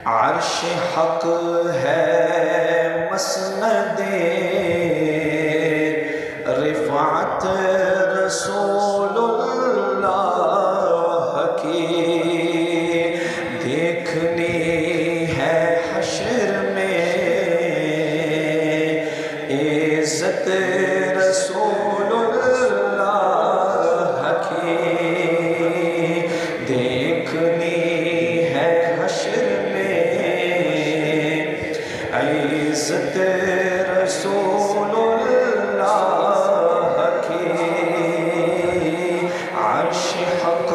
عرش حق ہے مسند رفعت رسول اللہ کی، دیکھنی ہے حشر میں عزت رسول اللہ کی، دیکھنی ہے حشر عزت رسول اللہ کی، عرش حق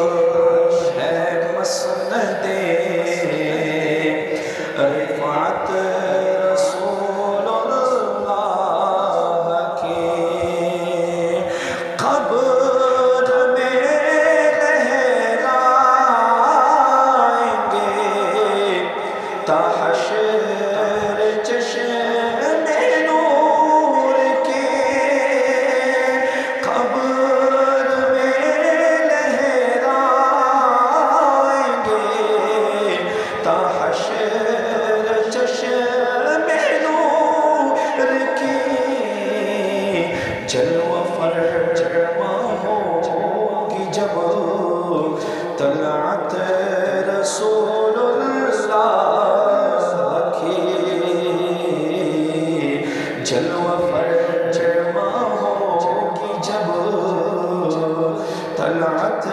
ہے مسند رفعت رسول اللہ کی، قبر میں لہرائیں گے تا حشر جلوہ فرما ہوگی جب طلعت رسول اللہ کی، جلوہ فرما ہوگی جب طلعت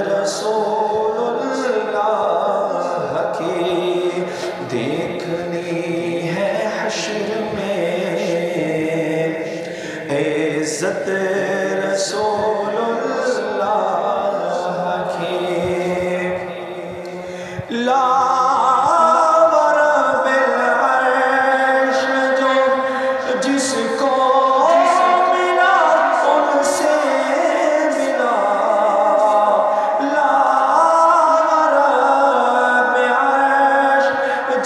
رسول اللہ کی، دیکھنی ہے حشر میں عزت رسول اللہ کی، لاور بالعرش جو جس کو ملا ان سے ملا، لاور بالعرش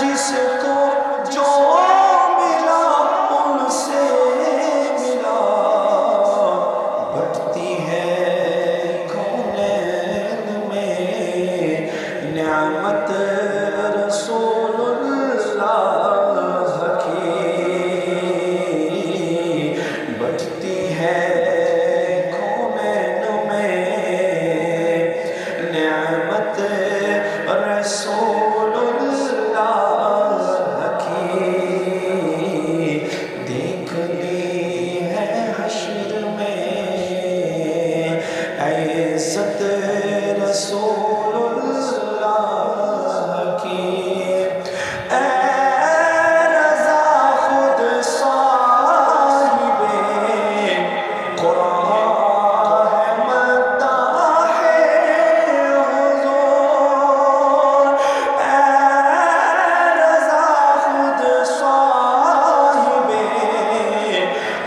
جس کو جو ملا ان سے ملا، بٹتی ہے کونین میں نعمت رسول اللہ کی، بٹتی ہے کونین میں نعمت رسول اللہ کی، دیکھنی ہے حشر میں عزت رسول اللہ کی، اے رضا خود صاحب قرآن ہے مداح حضور، اے رضا خود صاحب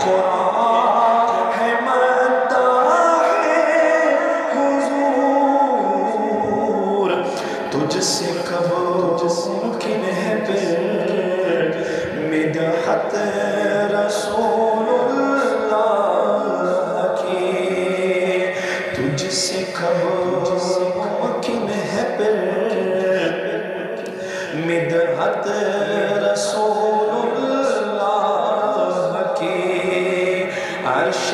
قرآن ہے مداح حضور، تجھ سے کب ممکن ہے پھر مدحت رسول اللہ کی، تجھ سے کب ممکن ہے پھر مدحت رسول اللہ کی، عرش